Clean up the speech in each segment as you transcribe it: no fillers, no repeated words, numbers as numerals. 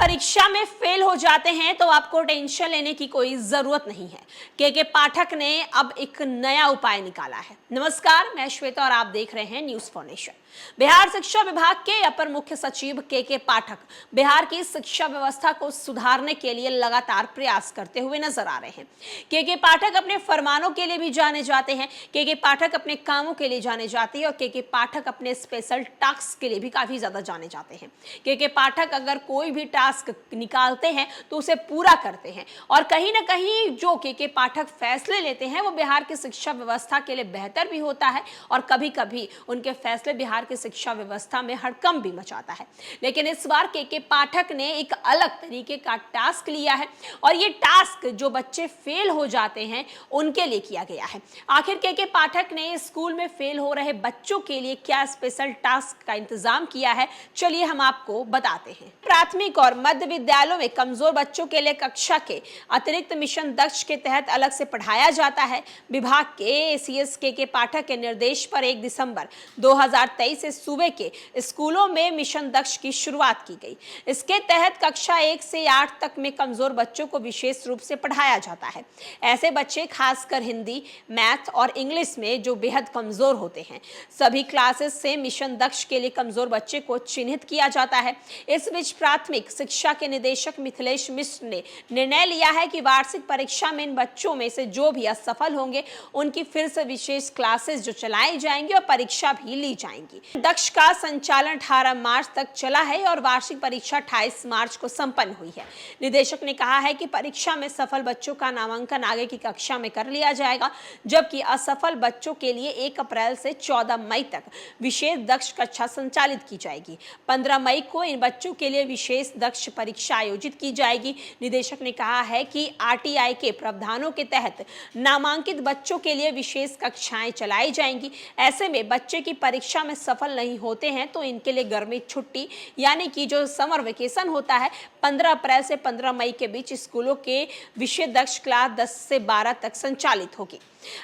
परीक्षा में फेल हो जाते हैं तो आपको टेंशन लेने की कोई जरूरत नहीं है। के पाठक ने अब एक नया उपाय निकाला है। नमस्कार, मैं श्वेता और आप देख रहे हैं न्यूज फॉर नेशन। बिहार शिक्षा विभाग के अपर मुख्य सचिव के पाठक बिहार की शिक्षा व्यवस्था को सुधारने के लिए लगातार प्रयास करते हुए नजर आ रहे हैं। के पाठक अपने फरमानों के लिए भी जाने जाते हैं। के पाठक अपने कामों के लिए जाने जाते हैं और के पाठक अपने स्पेशल टास्क के लिए भी काफी ज्यादा जाने जाते हैं। के पाठक अगर कोई भी टास्क निकालते हैं तो उसे पूरा करते हैं और कहीं ना कहीं जो के पाठक फैसले लेते हैं वो बिहार की शिक्षा व्यवस्था के लिए बेहतर भी होता है और कभी कभी उनके फैसले बिहार की शिक्षा व्यवस्था में हड़कंप भी मचाता है। लेकिन इस बार के पाठक ने एक अलग तरीके का टास्क लिया है और ये टास्क जो बच्चे फेल हो जाते हैं उनके लिए किया गया है। आखिर के पाठक ने स्कूल में फेल हो रहे बच्चों के लिए क्या स्पेशल टास्क का इंतजाम किया है, चलिए हम आपको बताते हैं। प्राथमिक और मध्य विद्यालयों में कमजोर बच्चों के लिए कक्षा के अतिरिक्त मिशन दक्ष के तहत अलग से पढ़ाया जाता है। विभाग के एसीएस के पाठक के निर्देश पर 1 दिसंबर 2023 से सूबे के स्कूलों में मिशन दक्ष की शुरुआत की गई। इसके तहत कक्षा 1 से 8 तक में कमजोर बच्चों को विशेष रूप से पढ़ाया जाता है। ऐसे बच्चे खासकर हिंदी, मैथ और इंग्लिश में जो बेहद कमजोर होते हैं। सभी क्लासेस से मिशन दक्ष के लिए कमजोर बच्चे को चिन्हित किया जाता है। इस बीच प्राथमिक शिक्षा के निदेशक मिथिलेश मिश्र ने निर्णय लिया है कि वार्षिक परीक्षा में इन बच्चों में से जो भी असफल होंगे उनकी फिर से विशेष क्लासेस जो चलाई जाएंगी और परीक्षा भी ली जाएंगी। दक्ष का संचालन 18 मार्च तक चला है और वार्षिक परीक्षा 28 मार्च को संपन्न हुई है। निदेशक ने कहा है कि परीक्षा में सफल बच्चों का नामांकन आगे की कक्षा में कर लिया जाएगा, जबकि असफल बच्चों के लिए 1 अप्रैल से 14 मई तक विशेष दक्ष कक्षा संचालित की जाएगी। 15 मई को इन बच्चों के लिए विशेष दक्ष परीक्षा आयोजित की जाएगी। निदेशक ने कहा है कि आरटीआई के प्रावधानों के तहत नामांकित बच्चों के लिए विशेष कक्षाएं चलाई जाएंगी। ऐसे में बच्चे की परीक्षा में सफल नहीं होते हैं तो इनके लिए गर्मी छुट्टी यानी कि जो समर वेकेशन होता है 15 अप्रैल से 15 मई के बीच स्कूलों के विषय दक्ष क्लास 10 से 12 तक संचालित होगी।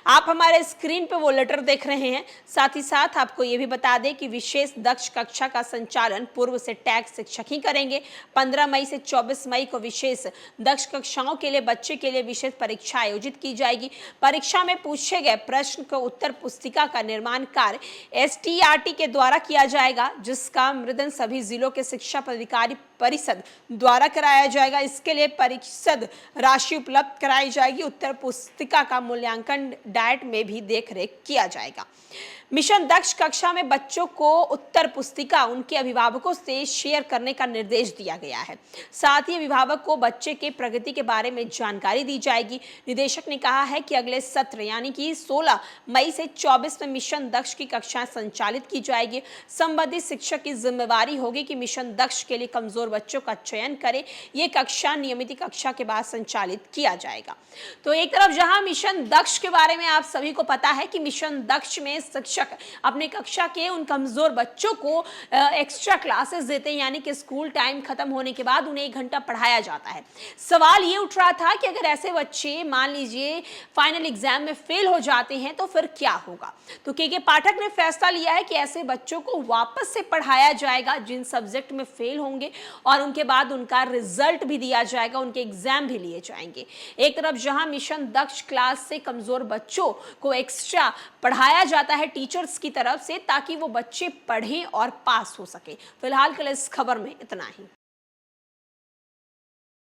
आप हमारे स्क्रीन पे वो लेटर देख रहे हैं। साथ ही साथ आपको ये भी बता दें कि विशेष दक्ष कक्षा का संचालन पूर्व से टैग शिक्षक ही करेंगे। 15 मई से 24 मई को विशेष दक्ष कक्षाओं के लिए बच्चे के लिए विशेष परीक्षा आयोजित की जाएगी। परीक्षा में पूछे गए प्रश्न को उत्तर पुस्तिका का निर्माण कार्य एसटीईआरटी के द्वारा किया जाएगा, जिसका मृदन सभी जिलों के शिक्षा पदाधिकारी परिषद द्वारा कराया जाएगा। इसके लिए परिषद राशि उपलब्ध कराई जाएगी। उत्तर पुस्तिका का मूल्यांकन डाइट में भी देखरेख किया जाएगा। मिशन दक्ष कक्षा में बच्चों को उत्तर पुस्तिका उनके अभिभावकों से शेयर करने का निर्देश दिया गया है। साथ ही अभिभावक को बच्चे के प्रगति के बारे में जानकारी दी जाएगी। निदेशक ने कहा है कि अगले सत्र यानी कि 16 मई से 24 में मिशन दक्ष की कक्षाएं संचालित की जाएगी। संबंधित शिक्षक की जिम्मेवारी होगी कि मिशन दक्ष के लिए कमजोर बच्चों का चयन करे। ये कक्षा नियमित कक्षा के बाद संचालित किया जाएगा। तो एक तरफ जहां मिशन दक्ष के बारे में आप सभी को पता है कि मिशन दक्ष में शिक्षक अपने कक्षा के उन कमजोर बच्चों को एक्स्ट्रा क्लासेस देते हैं, यानी कि स्कूल टाइम खत्म होने के बाद उन्हें 1 घंटा पढ़ाया जाता है। सवाल ये उठ रहा था कि अगर ऐसे बच्चे मान लीजिए फाइनल एग्जाम में फेल हो जाते हैं तो फिर क्या होगा। तो के पाठक ने फैसला लिया है कि ऐसे बच्चों को वापस से पढ़ाया जाएगा जिन सब्जेक्ट में फेल होंगे और उनके बाद उनका रिजल्ट भी दिया जाएगा, उनके एग्जाम भी लिए जाएंगे। एक तरफ जहां मिशन दक्ष क्लास से कमजोर बच्चों को एक्स्ट्रा पढ़ाया जाता है टीचर्स की तरफ से ताकि वो बच्चे पढ़ें और पास हो सके। फिलहाल के लिए इस खबर में इतना ही।